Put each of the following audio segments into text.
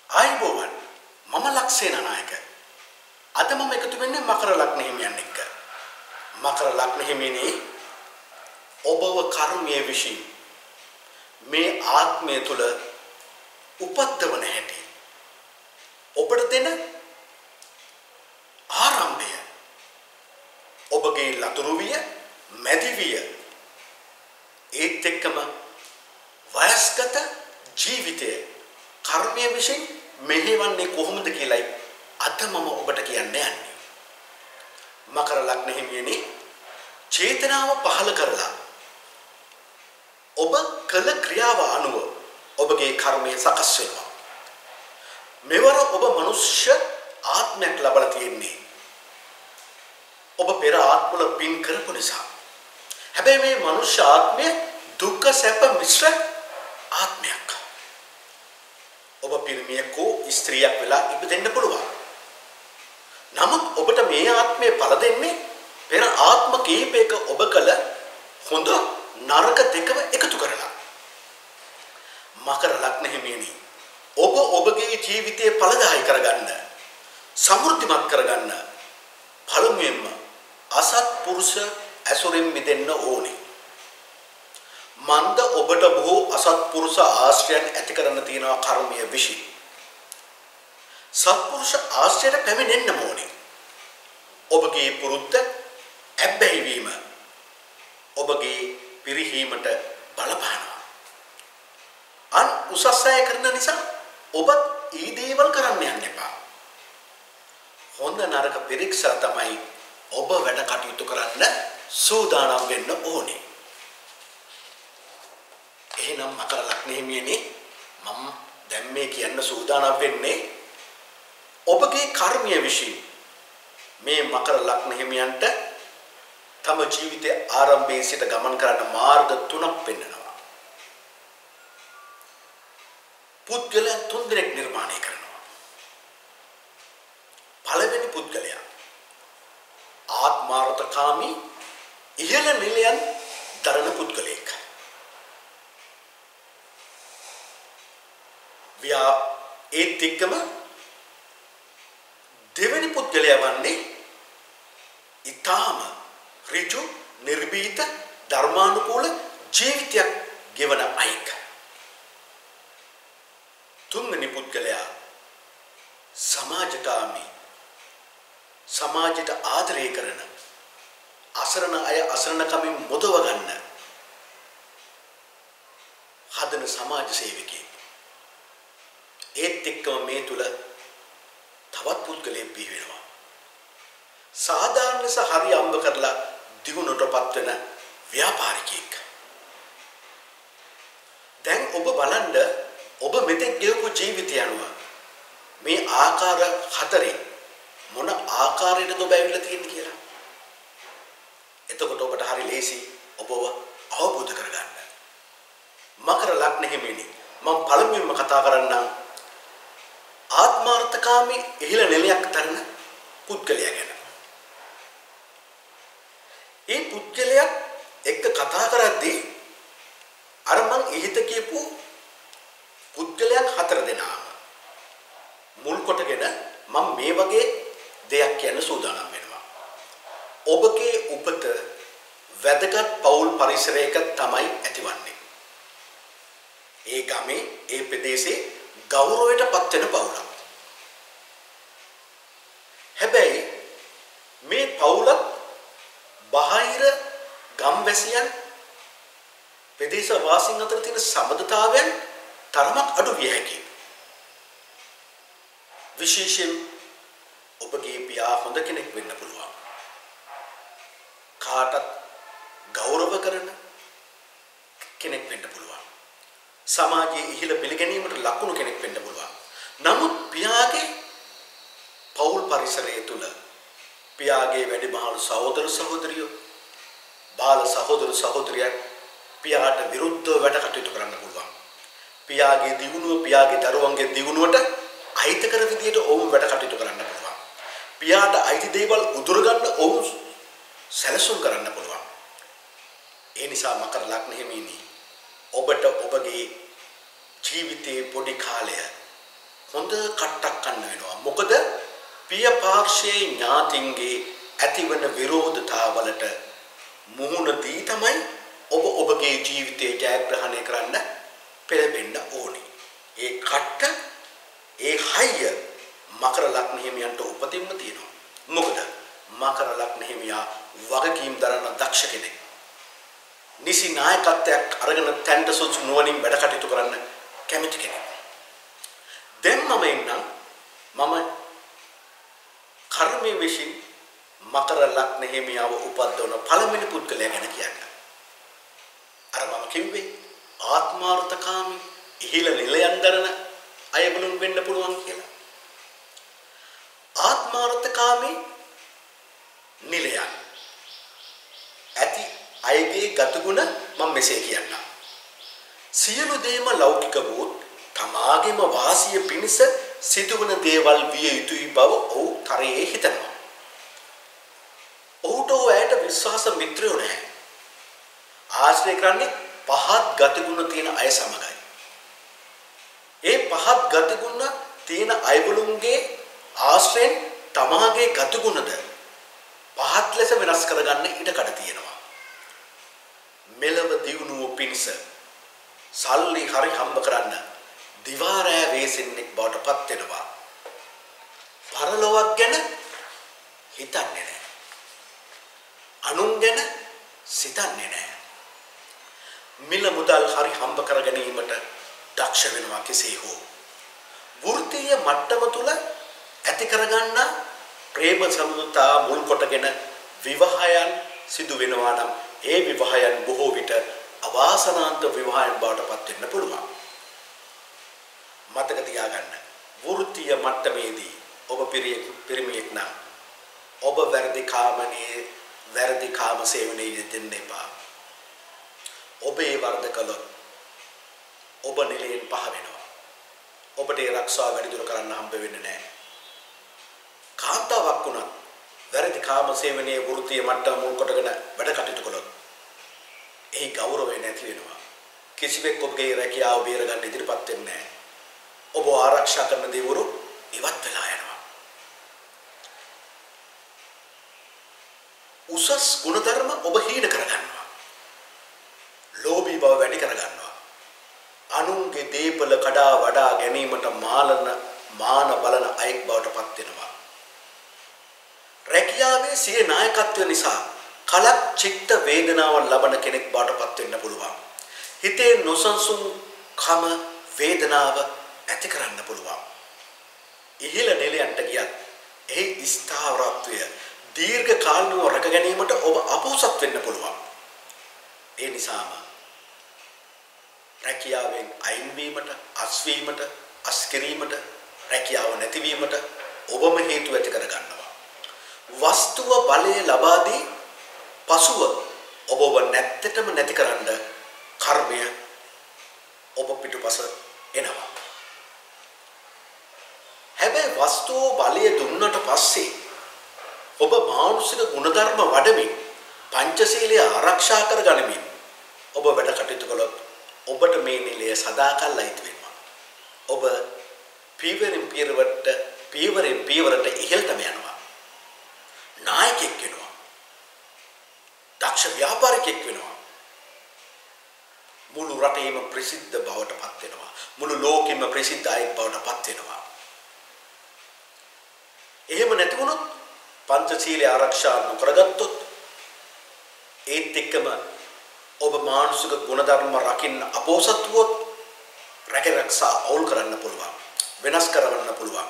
ආයිබෝවන් මම ලක්ෂේන නායක. අද මම එකතු වෙන්නේ මකර ලග්න හිමියන් එක්ක. මකර ලග්න හිමියනේ ඔබව කර්මයේ විශ්ින් මේ ආත්මය තුල උපද්දවන හැටි. ඔබට දෙන ආරම්භය ඔබගේ ලතුරු විය, මැදි විය, ඒත් එක්කම වයස්ගත ජීවිතය කර්මයේ විශ්ින් මෙහෙවන්නේ කොහොමද කියලායි අද මම ඔබට කියන්න යන්නේ. මකර ලග්න හිමියනේ චේතනාව පහළ කරලා ඔබ කළ ක්‍රියාව අනුව ඔබගේ කර්මය සකස් වෙනවා. මෙවර ඔබ මනුෂ්‍ය ආත්මයක් ලබලා තියෙන්නේ. ඔබ පෙර ආත්මවල පින් කරපු නිසා. හැබැයි මේ මනුෂ්‍ය ආත්මය දුක්ඛ සැප මිශ්‍ර ආත්මයක්. ඔබ පිරිමියෙකෝ ස්ත්‍රියක් වෙලා ඉපදෙන්න පුළුවන්. නමුත් ඔබට මේ ආත්මය පළ දෙන්නේ පෙර ආත්ම කීපයක ඔබ කළ හොඳ නරක දෙකම එකතු කරලා. මකර ලග්න හිමියනි ඔබ ඔබගේ ජීවිතය ඵලදායී කරගන්න, සමෘද්ධිමත් කරගන්න පළමුවෙන්ම අසත්පුරුෂ ඇසුරින් මිදෙන්න ඕනේ. මන්ද ඔබට බොහෝ අසත්පුරුෂ ආශ්‍රයන් ඇති කරන්න තියෙනවා කර්මීය විශ්ි. සත්පුරුෂ ආශ්‍රයට පැමිණෙන්න ඕනේ. ඔබගේ පුරුද්ද ඇබ්බැහි වීම ඔබගේ පිරිහීමට බලපානවා. අන් උසස් අය කරන නිසා ඔබත් ඊ දේවල් කරන්න යන්න එපා. හොඳ නරක පරීක්ෂා තමයි ඔබ වැඩ කටයුතු කරන්න සූදානම් වෙන්න ඕනේ. එහෙනම් මකර ලග්න හිමියනේ මම දැන් මේ කියන්න සූදානම් වෙන්නේ ඔබගේ කර්මීය විශ්ින් මේ මකර ලග්න හිමියන්ට තම ජීවිතයේ ආරම්භයේ සිට ගමන් කරන මාර්ග තුනක් පෙන්වනවා. පුද්ගලයන් තුන් දෙනෙක් නිර්මාණය කරනවා. පළවෙනි පුද්ගලයා ආත්මාර්ථකාමී ඉහළ නිලයන් දරන පුද්ගලයෙක්. ඒත් එක්කම දෙවෙනි පුද්ගලයා වන්නේ ඊටාම ඍජු නිර්භීත ධර්මානුකූල ජීවිතයක් ගෙවන අයෙක්. තුන්වෙනි පුද්ගලයා සමාජකාමී, සමාජයට ආදරය කරන, අසරණ අය අසරණකමින් මුදව ගන්න හදන සමාජ සේවකයෙක්. ඒත් එක්කම මේ තුල තවත් පුද්ගලයෙක් බිහි වෙනවා. සාධාරණ ලෙස හරි අම්බ කරලා දිනුනටපත් වෙන ව්‍යාපාරිකයෙක්. දැන් ඔබ බලන්න ඔබ මෙතෙක් ගෙවපු ජීවිතය අනුව මේ ආකාර හතරෙන් මොන ආකාරයකටද ඔබ ඇවිල්ලා තියෙන්නේ කියලා. එතකොට ඔබට හරි ලේසි ඔබව අවබෝධ කරගන්න. මකර ලග්න හිමියනි මම පළමුවෙන්ම කතා කරන්නම් ආත්මාර්ථකාමී ඉහළ නිලයක් තරන පුද්ගලයා ගැන. මේ පුද්ගලයා එක්ක කතා කරද්දී අර මං ඉහිත කියපු පුද්ගලයන් හතර දෙනා මුල් කොටගෙන මම මේ වගේ දෙයක් කියන්න සූදානම් වෙනවා. ඔබගේ උපත වැදගත් පෞල් පරිසරයක තමයි ඇතිවන්නේ. ඒ ගමේ ඒ ප්‍රදේශේ ගෞරවයට පත් වෙන පවුලක්. හැබැයි මේ පවුලත් බාහිර ගම්වැසියන් ප්‍රදේශ වාසීන් අතර තියෙන සම්බන්ධතාවයන් තරමක් අඩු විය හැකියි. විශේෂයෙන් ඔබගේ පියා හොඳ කෙනෙක් වෙන්න පුළුවන්. කාටත් ගෞරව කරන කෙනෙක් වෙන්න පුළුවන්. සමාජයේ ඉහළ පිළිගැනීමට ලකුණු කෙනෙක් වෙන්න පුළුවන්. නමුත් පියාගේ පෞල් පරිසරය තුල පියාගේ වැඩිමහල් සහෝදර සහෝදරියෝ, බාල සහෝදර සහෝදරියන් පියාට විරුද්ධව වැඩ කටයුතු කරන්න පුළුවන්. පියාගේ දියුණුව, පියාගේ දරුවන්ගේ දියුණුවට අහිතකර විදියට ඔවුන් වැඩ කටයුතු කරන්න පුළුවන්. පියාට අයිති දේවල් උදුර ගන්න ඔවුන් සැලසුම් කරන්න පුළුවන්. ඒ නිසා මකර ලග්න හිමියනි ඔබට ඔබගේ ජීවිතයේ පොඩි කාලය හොඳ කට්ටක් කන්න වෙනවා. මොකද පිය පාර්ශ්වයේ ඥාතින්ගේ ඇතිවන විරෝධතාවලට මුහුණ දී තමයි ඔබ ඔබගේ ජීවිතේ ජයග්‍රහණය කරන්න පෙළඹෙන්න ඕනේ. ඒ කට්ට ඒ හයිය මකර ලග්න හිමියන්ට උපතින්ම තියෙනවා. මොකද මකර ලග්න හිමියා වගකීම් දරන දක්ෂ කෙනෙක්. නිසි නායකත්වයක් අරගෙන තැන්ට සුසු නුවණින් වැඩ කටයුතු කරන්න කැමති කෙනෙක්. දැන් මම කර්මයේ විශ්ින් මකර ලග්න හිමියාව උපද්දවන පළවෙනි පුද්ගලයා ගැන කියන්න. අර මම කිව්වේ ආත්මාර්ථකාමී ඉහිල නිලයන් දරන අය බලුන් වෙන්න පුළුවන් කියලා. ආත්මාර්ථකාමී නිලයන් ඇති අයගේ ගතිගුණ මම මෙසේ කියන්නම්. සියලු දේම ලෞකික වූ තමාගේම වාසිය පිණිස සිදුවන දේවල් විය යුතුයි බව ඔහු තරයේ හිතනවා. ඔහුට ඇයට විශ්වාස මිත්‍රයෝ නැහැ. ආශ්‍රය කරන්නේ පහත් ගතිගුණ තියෙන අය සමගයි. ඒ පහත් ගතිගුණ තියෙන අයවලුන්ගේ ආශ්‍රයෙන් තමාගේ ගතිගුණද පහත් ලෙස වෙනස් කරගන්න ඉඩකඩ තියෙනවා. මෙලව දියුණුව පිණිස සල්ලි හරි හම්බ කරන්න දිවා රෑ වේසෙන්නෙක් බවට පත් වෙනවා. පරලොවක් ගැන හිතන්නේ නැහැ. අනුන් ගැන සිතන්නේ නැහැ. මිල මුදල් හරි හම්බ කර ගැනීමට දක්ෂ වෙනවා කෙසේ හෝ. වෘත්තීය මට්ටම තුල ඇති කරගන්න ප්‍රේම සම්මුතා මුල් කොටගෙන විවාහයන් සිදු වෙනවා නම් ඒ විවාහයන් බොහෝ විට අවාසනාන්ත විවාහයන් බවට පත් වෙන්න පුළුවන්. මතක තියාගන්න වෘත්තීය මට්ටමේදී ඔබ පිරිමියෙක් නම් ඔබ වැරදි කාම සේවනයේ යෙදෙන්න එපා. ඔබේ වර්ධ කළොත් ඔබ නිලයෙන් පහ වෙනවා. ඔබට ඒ ආරක්ෂාව වැඩි දුර කරන්න හම්බ වෙන්නේ නැහැ. කාන්තාවක් වුණත් වැරදි කාම සේවනයේ වෘත්තීය මට්ටම මුල් කොටගෙන වැඩ කටයුතු කළොත් ඒ ගෞරවය නැති වෙනවා. කිසිවෙක් ඔබගේ රැකියාව බේරගන්න ඉදිරිපත් වෙන්නේ නැහැ. ඔබ ආරක්ෂා කරන දේවරු ඉවත් වෙලා යනවා. උසස් ගුණධර්ම ඔබ හීන කරගන්නවා. ලෝභී බව වැඩි කරගන්නවා. අනුන්ගේ දීපල කඩා වඩා ගැනීමට මාන බලන අයෙක් බවට පත් වෙනවා. රැකියාවේ සිය නායකත්වය නිසා කලක් චිත්ත වේදනාවන් ලබන කෙනෙක් බවට පත් වෙන්න පුළුවන්. හිතේ නොසන්සුන්කම වේදනාව ඇති කරන්න පුළුවන්. ඉහළ නිලයන්ට ගියත් එහි ස්ථාවරත්වය දීර්ඝ කාලීනව රැක ගැනීමට ඔබ අපොහසත් වෙන්න පුළුවන්. ඒ නිසාම රැකියාවෙන් අයින් වීමට, අස්වීමට, අස්කිරීමට, රැකියාව නැතිවීමට ඔබම හේතු ඇති කර ගන්නවා. වස්තුව බලය ලබා දී පසුව ඔබව නැත්තටම නැතිකරන්න කර්මය ඔබ පිටුපස එනවා. හැබැයි වස්තුව බලය දුන්නට පස්සේ ඔබ මානසික ගුණධර්ම වඩමින් පංචශීලය ආරක්ෂා කරගනිමින් ඔබ වැඩ කටයුතු කළොත් ඔබට මේ නිලය සදාකල් අයිති වෙනවා. ඔබ පීවරින් පීවරට ඉහළටම යනවා. නායකයෙක් වෙනවා. දක්ෂ ව්‍යාපාරිකයෙක් වෙනවා. මුළු රටේම ප්‍රසිද්ධ බවට පත් වෙනවා. මුළු ලෝකෙම ප්‍රසිද්ධ අයෙක් බවට පත් වෙනවා. එහෙම නැති වුණොත් පංචශීලයේ ආරක්ෂා නොකරගත්තොත් ඒත් එක්කම ඔබ මානසික ගුණධර්ම රකින්න අපොහසත් වුවොත් රැකරක්ෂා අවුල් කරන්න පුළුවන්. වෙනස් කරවන්න පුළුවන්.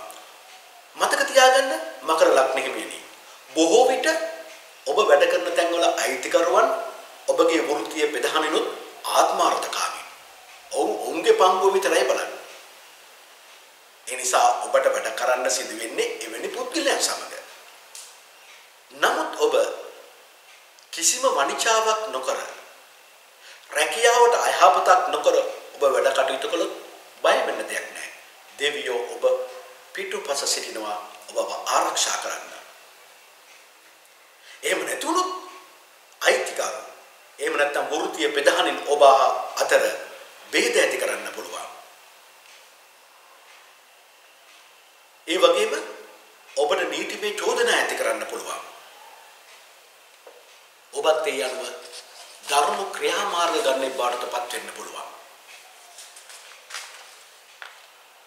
මතක තියාගන්න මකර ලග්න හිමියනි. බොහෝ විට ඔබ වැඩ කරන තැන්වල අයිතිකරුවන් ඔබගේ වෘත්තීය ප්‍රධානිනුත් ආත්මාර්ථකාමී. ඔවුන්ගේ පංගුව විතරයි බලන්නේ. ඒ නිසා ඔබට වැඩ කරන්න සිදු වෙන්නේ එවැනි පුද්ගලයන් සමග. නමුත් ඔබ කිසිම වනිචාවක් නොකර රැකියාවට අයහපතක් නොකර ඔබ වැඩ කටයුතු කළොත් බය වෙන්න දෙයක් නැහැ. දෙවියෝ ඔබ පිටුපස සිටිනවා ඔබව ආරක්ෂා කරන්න. එහෙම නැතුණොත් අයිතිකාරෝ එහෙම නැත්නම් වෘත්තීය ප්‍රධානින් ඔබ අතර ભેද ඇති කරන්න පුළුවන්. ඒ වගේම ඔබට නීතිමය චෝදනා ඇති කරන්න පුළුවන්. ඔබත් ඒ අනුව ධර්ම ක්‍රියාමාර්ග ගන්න බාටපත් වෙන්න පුළුවන්.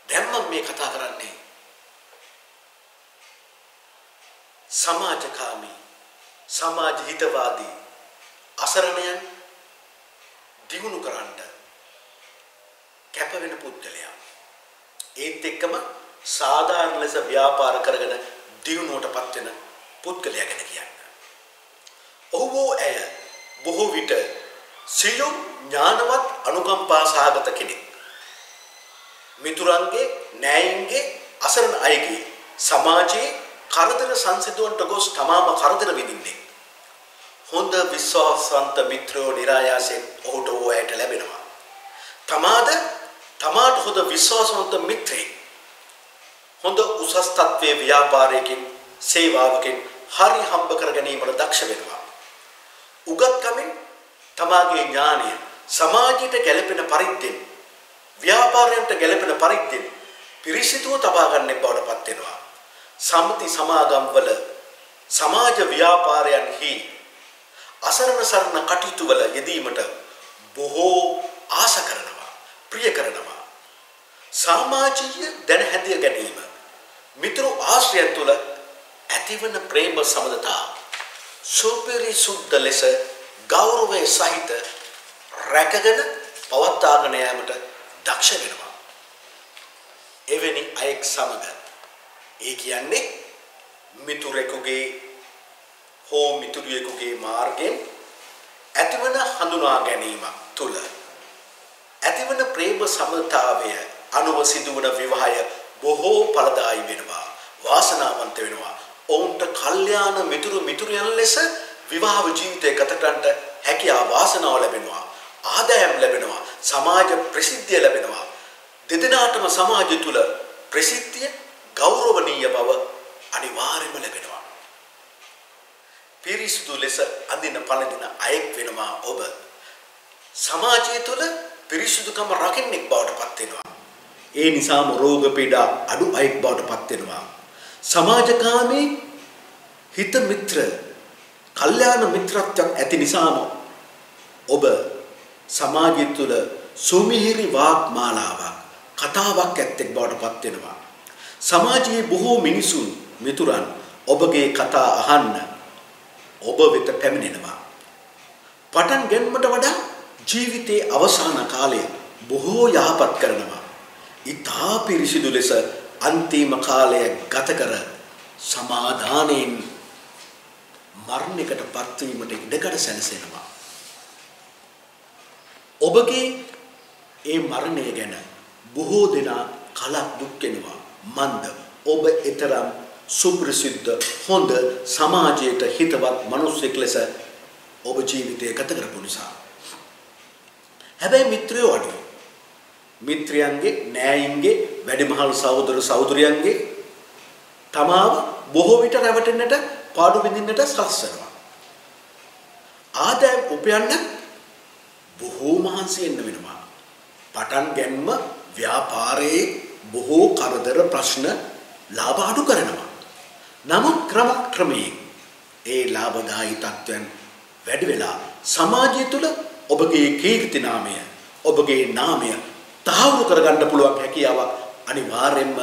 දැන් මම මේ කතා කරන්නේ සමාජකාමී සමාජ හිතවාදී අසරණයන් දිනුණු කරන්න කැප වෙන පුද්ගලයා. ඒත් එක්කම සාධාරණ ලෙස ව්‍යාපාර කරගෙන දිනුණුවටපත් වෙන පුද්ගලයා ගැන කියන්න. ඔහු ඇය බොහෝ විට සියුම් ඥානවත් අනුකම්පා සහගත කෙනෙක්. මිතුරන්ගේ න්‍යායින්ගේ අසරණ අයගේ සමාජයේ කරදර සංසිඳුවන්ට ගොස් තමාම කරදර විඳින්නේ. හොඳ විශ්වාසවන්ත මිත්‍රයෝ નિરાයාසයෙන් ඔහුට ඕයට ලැබෙනවා. තමාට හොඳ විශ්වාසවන්ත මිත්‍රයෙක් හොඳ උසස් තත්ත්වයේ ව්‍යාපාරයකින් සේවාවකින් හරි හම්බ කර ගැනීමට දක්ෂ වෙනවා. උගත්කමින් තමාගේ ඥානය සමාජයට ගැළපෙන පරිද්දෙන් ව්‍යාපාරයන්ට ගැළපෙන පරිද්දෙන් පිරිසිදුව තබා ගන්න බවටපත් වෙනවා. සමිති සමාගම්වල සමාජ ව්‍යාපාරයන්හි අසරණ සරණ කටයුතු වල යෙදීමට බොහෝ ආස කරනවා, ප්‍රිය කරනවා. සමාජීය දැන හැදිය ගැනීම මිතුරු ආශ්‍රයයන් තුළ ඇතිවන ප්‍රේම සමදතා සුපිරිසුද්ධ ලෙස ගෞරවය සහිත රැකගෙන පවත්වාගෙන යාමට දක්ෂ වෙනවා. එවැනි අයෙක් සමග ඒ කියන්නේ මිතුරෙකුගේ හෝ මිතුරියෙකුගේ මාර්ගයෙන් ඇතිවන හඳුනා ගැනීම තුළ ඇතිවන ප්‍රේම සමතාවය අනුව සිදුවන විවාහය බොහෝ ඵලදායී වෙනවා, වාසනාවන්ත වෙනවා. ඔවුන්ට කල්යාණ මිතුරියන් ලෙස විවාහ ජීවිතය ගත කරන්නට හැකියාව වාසනාව ලැබෙනවා, ආදායම් ලැබෙනවා, සමාජ ප්‍රසිද්ධිය ලැබෙනවා. දෙදෙනාටම සමාජය තුළ ප්‍රසිද්ධිය ගෞරවනීය බව අනිවාර්යයෙන්ම ලැබෙනවා. පිරිසිදු ලෙස අඳින පළඳින අයෙක් වෙනවා ඔබ. සමාජය තුළ පිරිසිදුකම රකින්නෙක් බවට පත් වෙනවා. ඒ නිසාම රෝග පීඩා අඩු අයෙක් බවට පත් වෙනවා. සමාජකාමී හිත මිත්‍ර කල්යාණ මිත්‍රත්වයක් ඇති නිසාම ඔබ සමාජය තුළ සුමිහිරි වාක් මාලාවක් කතාවක් ඇත්තෙක් බවට පත් වෙනවා. සමාජයේ බොහෝ මිනිසුන් මිතුරන් ඔබගේ කතා අහන්න ඔබ වෙත පැමිණෙනවා. පටන් ගැනීමට වඩා ජීවිතයේ අවසාන කාලය බොහෝ යහපත් කරනවා. ඊතා පිරිසිදු ලෙස අන්තිම කාලය ගත කර සමාදානයෙන් මරණයකට පත්වීමට ඉඩකඩ සැලසෙනවා. ඔබගේ ඒ මරණය ගැන බොහෝ දෙනා කලක් දුක් වෙනවා. මන්ද ඔබ ඊතරම් සුප්‍රසිද්ධ හොඳ සමාජයට හිතවත් මිනිසෙක් ලෙස ඔබ ජීවිතය ගත කරපු නිසා. හැබැයි මිත්‍රයෝ අඩුයි. මිත්‍රයන්ගේ නෑයින්ගේ වැඩිමහල් සහෝදර සහෝදරියන්ගේ තමාව බොහෝ විට රැවටෙන්නට පාඩු විඳින්නට සලස්වනවා. ආදායම් උපයන්න බොහෝ මහන්සි වෙන්න වෙනවා. පටන් ගැනීම ව්‍යාපාරයේ බොහෝ කරදර ප්‍රශ්න ලාභ අඩු කරනවා. නමුත් ක්‍රමයෙන් ඒ ලාභදායී තත්ත්වයන් වැඩි වෙලා සමාජය තුළ ඔබගේ කීර්ති නාමය, ඔබගේ නාමය තහවුරු කරගන්න පුළුවන් හැකියාවක් අනිවාර්යයෙන්ම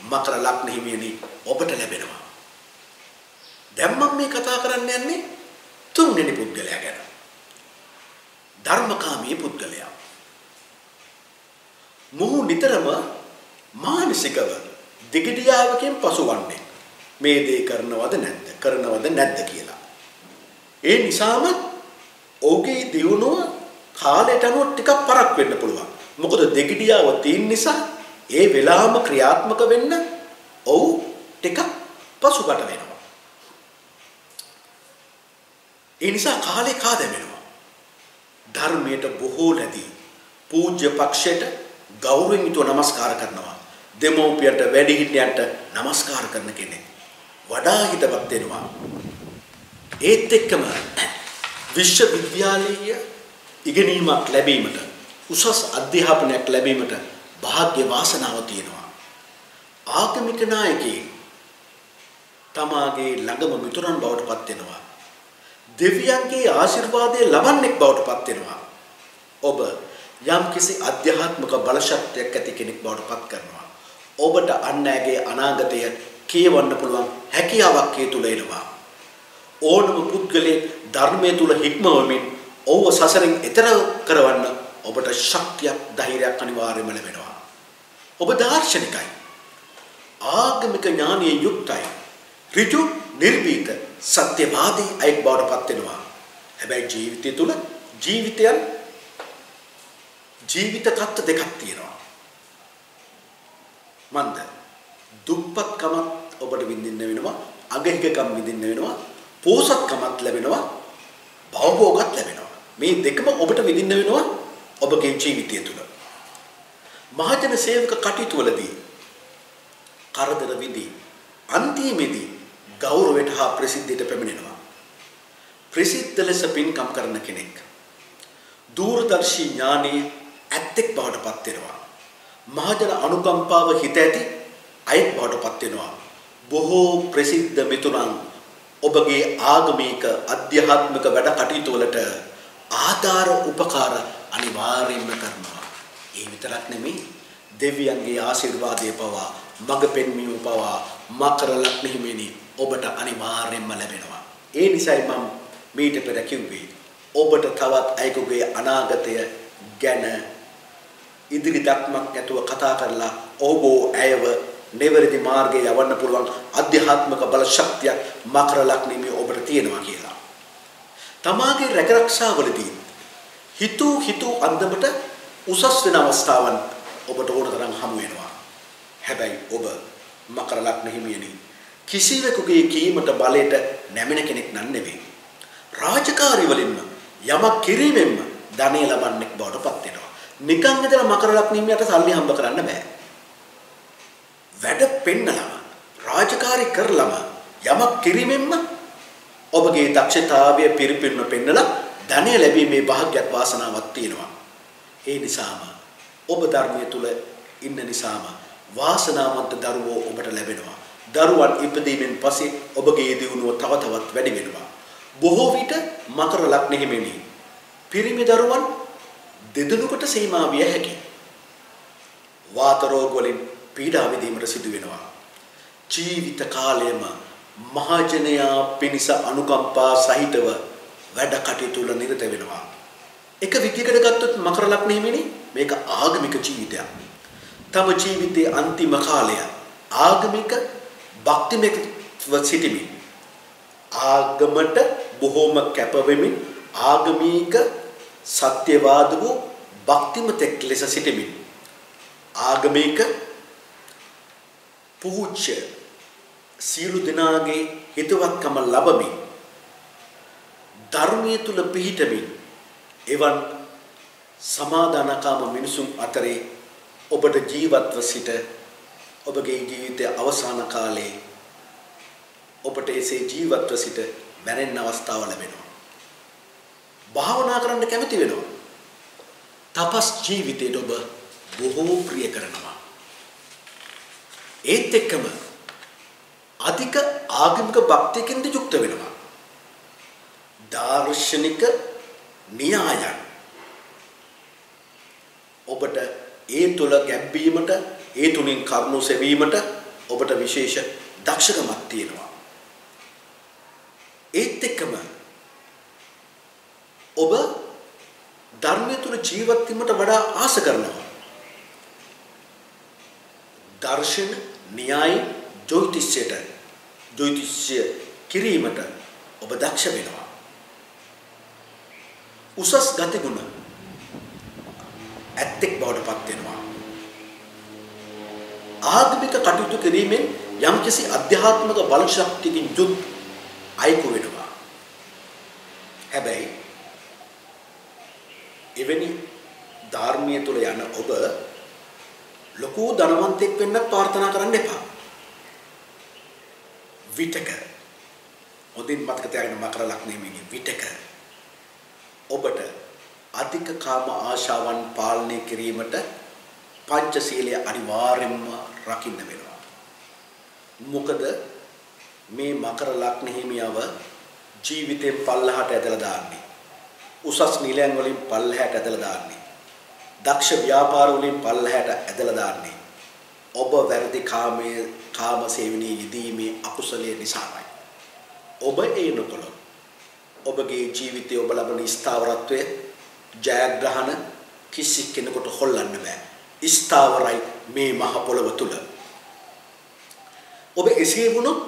මකර ලග්න හිමියනි ඔබට ලැබෙනවා. දැන් මම මේ කතා කරන්න යන්නේ තුන්වෙනි පුද්ගලයා ගැන. ධර්මකාමී පුද්ගලයා. මොහු නිතරම මානසිකව දිගිඩියාවකින් පසුවන්නේ මේ දේ කරනවද නැද්ද කියලා. ඒ නිසාම ඔහුගේ දියුණුව කාලයට අනුව ටිකක් පරක් වෙන්න පුළුවන්. මොකද දෙගිඩියාව තියෙන නිසා ඒ වෙලාවම ක්‍රියාත්මක වෙන්න ඔහු ටිකක් පසුබට වෙනවා. ඒ නිසා කාලේ කාදැවෙනවා. ධර්මයට බොහෝ ලැබී පූජ්‍ය පක්ෂයට ගෞරවයෙන් යුතුව නමස්කාර කරනවා. දෙමෝපියන්ට වැඩිහිටියන්ට නමස්කාර කරන කෙනෙක් වඩා හිතවත් වෙනවා. ඒත් එක්කම විශ්වවිද්‍යාලීය ඉගෙනීමක් ලැබීමට උසස් අධ්‍යාපනයක් ලැබීමට වාසනාව තියෙනවා. ආගමික නායකයෙක් තමාගේ ළඟම මිතුරන් බවට පත් වෙනවා. දෙවියන්ගේ ආශිර්වාදය ලබන්නෙක් බවට පත් වෙනවා. ඔබ යම්කිසි අධ්‍යාත්මික බලශක්තියක් ඇති කෙනෙක් බවට පත් කරනවා. ඔබට අන්නෑගේ අනාගතය කියවන්න පුළුවන් හැකියාවක් ඒ තුල එනවා. ඕනම පුද්ගලයෙක් ධර්මයේ තුල හික්මවමින් ඔව්ව සසරෙන් එතර කරවන්න ඔබට ශක්තියක් ධෛර්යයක් අනිවාර්යයෙන්ම ලැබෙනවා. ඔබ දාර්ශනිකයි. ආගමික ඥානයේ යුක්තයි. ඍජු නිර්භීත සත්‍යවාදී අයෙක් බවට පත් වෙනවා. හැබැයි ජීවිතය තුල ජීවිත තත්ත්ව දෙකක් තියෙනවා. මන්ද දුප්පත්කමත් ඔබට විඳින්න වෙනවා, අගහිකකම් විඳින්න වෙනවා, පෝසත්කමත් ලැබෙනවා, භවභෝගත් ලැබෙනවා. මේ දෙකම ඔබට විඳින්න වෙනවා ඔබගේ ජීවිතය තුළ. මහජන සේවක කටයුතු වලදී කරදර විඳි අන්තිමේදී ගෞරවයට හා ප්‍රසිද්ධියට පැමිණෙනවා. ප්‍රසිද්ධ ලෙස පින්කම් කරන කෙනෙක් දූරදර්ශී ඥානයේ ඇත්තෙක් බවට පත් වෙනවා. මහජන අනුකම්පාව හිත ඇති අයෙක් බවට පත් වෙනවා. බොහෝ ප්‍රසිද්ධ මිතුරන් ඔබගේ ආගමික අධ්‍යාත්මික වැඩ කටයුතු වලට ආධාර උපකාර අනිවාර්යයෙන්ම කරනවා. ඒ විතරක් නෙමෙයි දෙවියන්ගේ ආශිර්වාදය පවා මඟ පෙන්වීම පවා මකර ලග්න හිමිනි ඔබට අනිවාර්යයෙන්ම ලැබෙනවා. ඒ නිසයි මම මීට පෙර කිව්වේ ඔබට තවත් අයෙකුගේ අනාගතය ගැන ඉදිරි දක්මක් ඇතුව කතා කරලා ඔබ ඇයව නිවැරදි මාර්ගයේ යවන්න පුළුවන් අධ්‍යාත්මික බල ශක්තිය මකර ලග්න හිමි ඔබට තියෙනවා කියලා. තමාගේ රැකරක්ෂාවලදී හිතු අන්දමට උසස් වෙන අවස්ථාවන් ඔබට ඕන තරම් හමු වෙනවා. හැබැයි ඔබ මකර ලග්න හිමියනි කිසිවෙකුගේ කීමට බලයට නැමෙන කෙනෙක් නන් නෙවෙයි. රාජකාරී වලින්ම යමක් කිරීමෙන්ම ධනෙ ලබන්නෙක් බවට පත් වෙනවා. නිකන් ඉඳලා මකර ලග්න හිමියට සල්ලි හම්බ කරන්න බෑ. වැඩ පෙන්නලම රාජකාරී කරලම යමක් කිරීමෙන්ම ඔබගේ දක්ෂතාවය පිරිපින්න පෙන්නලා ධනෙ ලැබීමේ වාසනාවක් වාසනාවක් තියෙනවා. ඒ නිසාම ඔබ ධර්මයේ තුල ඉන්න නිසාම වාසනාවන්ත දරුවෝ ඔබට ලැබෙනවා. දරුවන් ඉපදීමෙන් පස්සේ ඔබගේ දියුණුව තව තවත් වැඩි වෙනවා. බොහෝ විට මකර ලග්න හිමිනි පිරිමි දරුවන් දෙදෙනෙකුට සීමා විය හැකියි. වාත රෝග වලින් පීඩා විඳීමට සිදු වෙනවා. ජීවිත කාලයම මහජනයා පිණිස අනුකම්පා සහිතව වැඩ කටයුතු වල නිරත වෙනවා. එක විදිහකට ගත්තොත් මකර ලග්න හිමිනි මේක ආගමික ජීවිතයක්. තම ජීවිතයේ අන්තිම කාලය ආගමික භක්තිමත්ව සිටීමේ ආගමට බොහෝම කැප වෙමින් ආගමික සත්‍යවාද වූ භක්තිමතෙක් ලෙස සිටීමේ ආගමික පූජ්‍ය සියලු දෙනාගේ හිතවත්කම ලැබමින් ධර්මයේ තුල පිහිටමින් එවන් සමාදානකාම මිනිසුන් අතරේ ඔබට ජීවත්ව සිට ඔබගේ ජීවිතයේ අවසාන කාලයේ ඔබට එසේ ජීවත්ව සිට මැරෙන්න අවස්ථාව ලැබෙනවා. භාවනා කරන්න කැමති වෙනවා. තපස් ජීවිතයට ඔබ බොහෝ ප්‍රිය කරනවා. ඒත් එක්කම අධික ආගමික භක්තියකින්ද යුක්ත වෙනවා. දාර්ශනික න්‍යායයන් ඔබට ඒ තුල ගැඹීමට ඒ තුලින් කරුණු සෙවීමට ඔබට විශේෂ දක්ෂකමක් තියෙනවා. ඒත් එක්කම ඔබ ධර්මයේ තුල ජීවත් වීමට වඩා ආස කරනවා. දර්ශන න්‍යාය ජ්‍යොතිෂ්‍ය කිරීමට ඔබ දක්ෂ වෙනවා. උසස් ගතිගුණ ඇත්තෙක් බවට පත් වෙනවා. ආගමික කටයුතු කිරීමෙන් යම්කිසි අධ්‍යාත්මික බල ශක්තියකින් යුත් අයෙකු වෙනවා. හැබැයි එවැනි ධර්මයේ තුල යන ඔබ ලොකු ධනවන්තයෙක් වෙන්න ප්‍රාර්ථනා කරන්න එපා. විතක හොඳින් මතක තියාගන්න මකර ලග්න හිමිගේ විතක ඔබට අධික කාම ආශාවන් පාලනය කිරීමට පංචශීලය අනිවාර්යයෙන්ම රකින්න වෙනවා. මොකද මේ මකර ලග්න හිමියව ජීවිතේ පල්ලහට ඇදලා දාන්නේ. උසස් නිලයන් වලින් පල්ලහට ඇදලා දාන්නේ. දක්ෂ ව්‍යාපාර වලින් පල්ලහට ඇදලා දාන්නේ. ඔබ වැරදි කාම සේවනයේ යෙදීමේ අකුසලයේ නිසායි. ඔබ ඒ නොකළොත් ඔබගේ ජීවිතයේ ඔබ ලබන ස්ථාවරත්වය ජයග්‍රහණ කිසි කෙනෙකුට හොල්ලන්න බෑ. ස්ථාවරයි මේ මහ පොළව තුල. ඔබ එසේ වුණොත්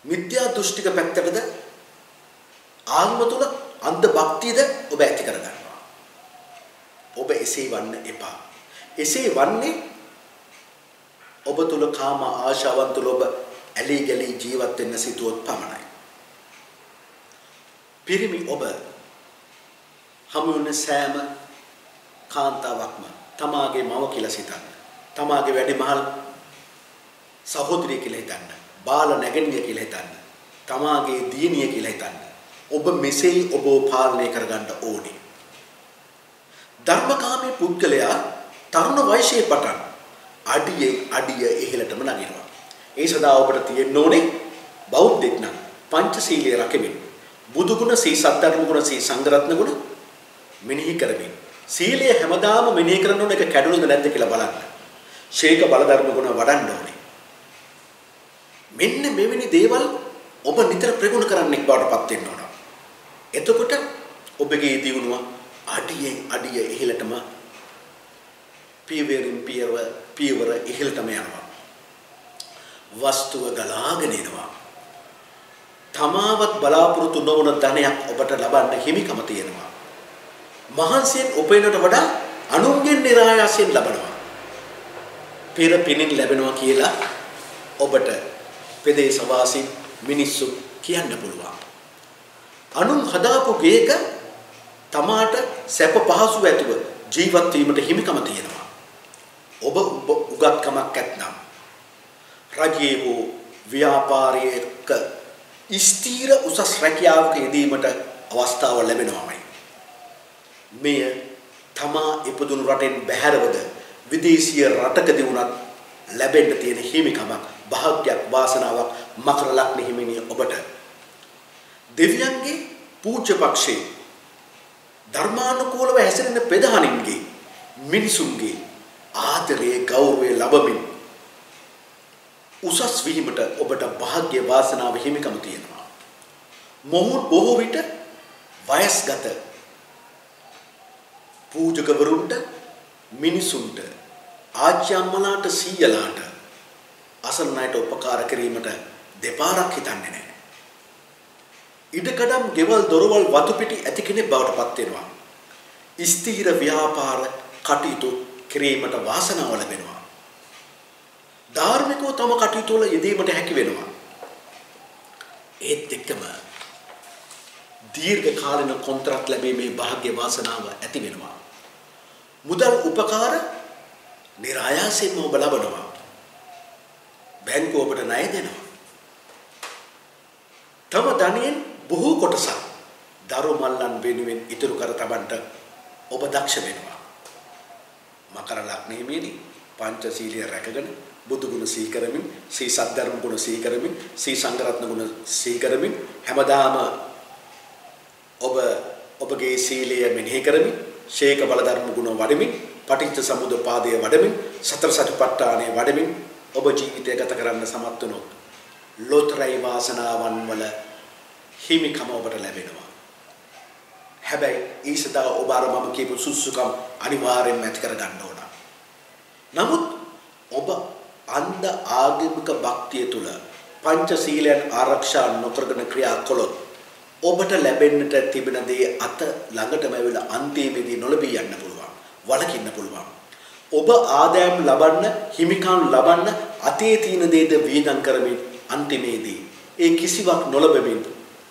මිත්‍යා දෘෂ්ටික පැත්තටද ආත්ම තුල අන්ධ භක්තියද ඔබ ඇති කරගන්නවා. ඔබ එසේ වන්න එපා. එසේ වන්නේ ඔබ තුල කාම ආශාවන් තුල ඔබ ඇලී ගලී ජීවත් වෙන්න සිටුවොත් පමණයි. පිරිමි ඔබ හමු වෙන සෑම කාන්තාවක්ම තමාගේ මව කියලා සිතන්න. තමාගේ වැඩිමහල් සහෝදරිය කියලා හිතන්න. බාල නැගණිය කියලා හිතන්න. තමාගේ දියණිය කියලා හිතන්න. ඔබ මෙසේ ඔබ පාලනය කරගන්න ඕනේ. ධර්මකාමී පුද්ගලයා තරුණ වයසේ පටන් අඩිය ඉහළටම නගිනවා. ඒ සඳහා ඔබට තියෙන්න ඕනේ බෞද්ධෙක් නම් පංචශීලයේ රැකෙමින් බුදු ගුණ සී සද්ධර්ම ගුණ සී සංඝරත්න ගුණ මෙනෙහි කරමින් සීලය හැමදාම මෙනෙහි කරන එක කැඩුණුද නැද්ද කියලා බලන්න. ශේක බල ධර්ම ගුණ වඩන්න ඕනේ. මෙන්න මෙවැනි දේවල් ඔබ නිතර ප්‍රගුණ කරන්නෙක් බවට පත් වෙන්න ඕන. එතකොට ඔබගේ දියුණුව අඩිය ඉහළටම පියවර ඉහළටම යනවා. වස්තුව ගලාගෙන එනවා. තමාවත් බලාපොරොත්තු නොවන ධනයක් ඔබට ලබන්න හිමිකම තියෙනවා. මහන්සියෙන් උපයනට වඩා අනුන්ගෙන් නිරායාසයෙන් ලබනවා. පෙර පිනින් ලැබෙනවා කියලා ඔබට ප්‍රදේශවාසී මිනිස්සු කියන්න පුළුවන්. අනුන් හදාපු ගේක තමාට සැප පහසු ඇතුව ජීවත් වීමට හිමිකම තියෙනවා. ඔබ උගත්කමක් ඇතනම් රජයේ හෝ ව්‍යාපාරයක ස්ථීර උසස් රැකියාවක යෙදීමට අවස්ථාව ලැබෙනවාමයි. මෙය තමා ඉපදුණු රටෙන් බැහැරවද විදේශීය රටකදී වුණත් ලැබෙන්න තියෙන හිමිකමක්, භාග්යක්, වාසනාවක් මකර ලග්න හිමිනිය ඔබට. දෙවියන්ගේ පූජ්‍ය පක්ෂේ ධර්මානුකූලව හැසිරෙන ප්‍රධානින්ගේ මිනිසුන්ගේ ආදරයේ ගෞරවය ලැබමින් උසස් වීමට ඔබට භාග්‍ය වාසනාව හිමිකම තියෙනවා. මොහොත් බොහෝ විට වයස්ගත පූජකවරුන්ට, මිනිසුන්ට, ආච්චිඅම්මලාට, සීයලාට අසන්නයට උපකාර කිරීමට දෙපාරක් හිතන්නේ නැහැ. ඉඩකඩම්, ගෙවල්, දොරවල්, වතු පිටි ඇති කෙනෙක් බවට පත් වෙනවා. ස්ථීර ව්‍යාපාර කටයුතු කිරීමට වාසනාව ලැබෙනවා. ධාර්මිකව තම කටයුතු වල යෙදීමට හැකි වෙනවා. ඒත් එක්කම දීර්ඝ කාලින කොන්ත්‍රාත් ලැබීමේ වාසනාව වාසනාව ඇති වෙනවා. මුදල් උපකාර નિરાයාසයෙන්ම ඔබ ලබනවා. බැංකුව ඔබට ණය දෙනවා. තම ධනයෙන් බොහෝ කොටසක් දරු මල්ලන් වෙනුවෙන් ඉතුරු කර තබන්නට ඔබ දක්ෂ වෙනවා. මකර ලග්න හිමියනි පංචශීලයේ රැකගෙන බුදු ගුණ සීකරමින්, සී සද්ධර්ම ගුණ සීකරමින්, සී සංඝරත්න ගුණ සීකරමින් හැමදාම ඔබගේ සීලය මෙනෙහි කරමින්, ශේක බල ධර්ම ගුණ වඩමින්, පටිච්ච සමුප්පාදය වඩමින්, සතර සතිපට්ඨානය වඩමින් ඔබ ජීවිතය ගත කරන්න සමත් වුණොත් ලෝතරයි වාසනාවන් වල හිමිකම ඔබට ලැබෙනවා. හැබැයි ඒ සදා ඔබ අර මම කියපු සුසුකම් අනිවාර්යෙන්ම ඇති කර ගන්න ඕන. නමුත් ඔබ අන්ධ ආගමික භක්තිය තුල පංචශීලයන් ආරක්ෂා නොකරගෙන ක්‍රියා කළොත් ඔබට ලැබෙන්නට තිබෙන දේ අත ළඟටම ඇවිල්ලා අන්තිමේදී නොලැබී යන්න පුළුවන්. වළකින්න පුළුවන්. ඔබ ආදායම් ලබන්න, හිමිකම් ලබන්න අතේ තියෙන දේද වේදම් කරමින් අන්තිමේදී ඒ කිසිවක් නොලැබෙමින්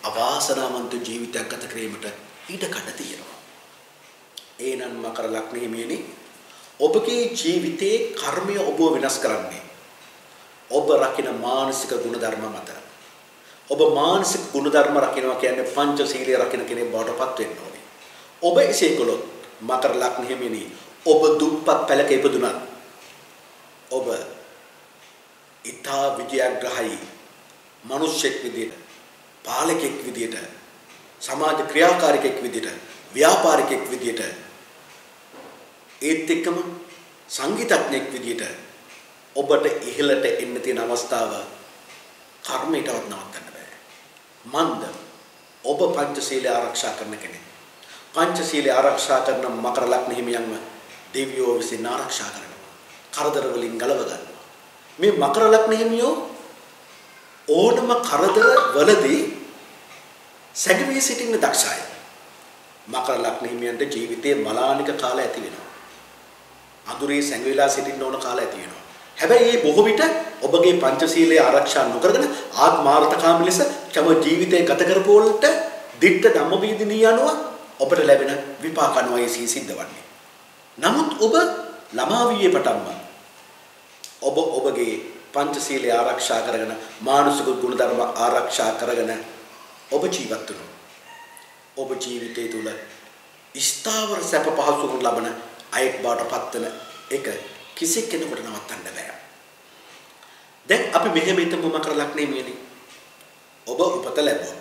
අවාසනාවන්ත ජීවිතයක් ගත කිරීමට ඉඩකඩ තියෙනවා. ඒනන් මකර ලග්න හිමියනි ඔබගේ ජීවිතයේ කර්මය ඔබව වෙනස් කරන්නේ ඔබ රකින මානසික ගුණධර්ම මත. ඔබ මානසික ගුණධර්ම රකින්නවා කියන්නේ පංචශීලයේ රකින්න කෙනෙක් බවට පත් වෙන්න ඕනේ. ඔබ එසේ කළොත් මකර ලග්න හිමියනි ඔබ දුප්පත් පැලක ඉපදුනත් ඔබ ඉතා විජයග්‍රහයි මිනිසෙක් විදියට, පාලකෙක් විදියට, සමාජ ක්‍රියාකාරිකෙක් විදියට, ව්‍යාපාරිකෙක් විදියට, ඒත් එක්කම සංගීතඥයෙක් විදියට ඔබට ඉහළට එන්න තියෙන අවස්ථාව කර්මයටවත් නවත්තන්න බෑ. මන්ද ඔබ පංචශීලය ආරක්ෂා කරන කෙනෙක්. පංචශීලය ආරක්ෂා කරන මකර ලග්න හිමියන්ව දෙවියෝ විසින් ආරක්ෂා කරනවා. කරදර වලින් ගලව ගන්නවා. මේ මකර ලග්න හිමියෝ ඕනම කරදර වලදී සැඟවී සිටින්න දක්ෂයි. මකර ලග්න හිමියන්ට ජීවිතයේ මලානික කාලය ඇති වෙනවා. අඳුරේ සැඟවිලා සිටින්න ඕන කාලය ඇති වෙනවා. හැබැයි මේ බොහෝ විට ඔබගේ පංචශීලය ආරක්ෂා නොකරගෙන ආත්මාර්ථකාමී ලෙස තම ජීවිතය ගත කරපුවලට දිට්ඨ ධම්මවේදිනී යනවා ඔබට ලැබෙන විපාක අනුවයි සිද්ධ වන්නේ. නමුත් ඔබ ළමා වියේ පටන්ම ඔබ ඔබගේ පංචශීලය ආරක්ෂා කරගෙන මානසික ගුණධර්ම ආරක්ෂා කරගෙන ඔබ ජීවත් වෙනවා. ඔබ ජීවිතය තුළ ස්ථාවර සැප පහසුකම් ලබන අයෙක් බවට පත් වෙන එක කිසි කෙනෙකුට නවත්තන්න බෑ. දැන් අපි මෙහෙම හිතමු මකර ලග්නේ මියනේ. ඔබ උපත ලැබුවා.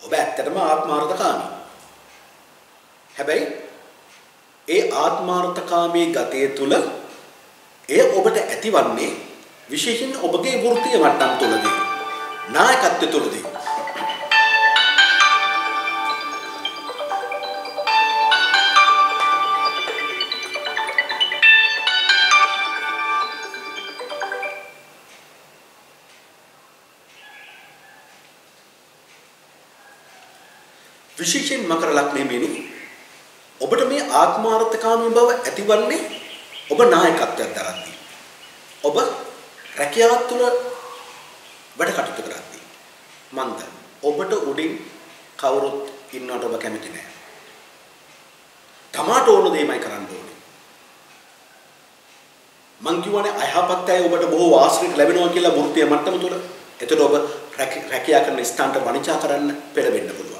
ඔබ ඇත්තටම ආත්මාර්ථකාමී. හැබැයි ඒ ආත්මාර්ථකාමී ගතිය තුළ එය ඔබට ඇතිවන්නේ විශේෂයෙන් ඔබගේ වෘත්තීය මට්ටම් තුළදී, නායකත්වය තුළදී. විශේෂයෙන් මකර ලග්නේ මෙනි ඔබට මේ ආත්මාර්ථකාමී බව ඇතිවන්නේ ඔබ නායකත්වයක් දරද්දී. ඔබ රැකියාව තුළ වැඩ කටයුතු කරද්දී. මන්ද ඔබට උඩින් කවුරුත් ඉන්නවට ඔබ කැමති නැහැ. තමාට ඕන දෙයමයි කරන්න ඕනේ. මං කියවනේ අයහපත් අය ඔබට බොහෝ වාසනාවක් ලැබෙනවා කියලා වෘත්තීය මට්ටම තුළ. එතකොට ඔබ රැකියා කරන ස්ථානට වණිජා කරන්න පෙළඹෙන්න පුළුවන්.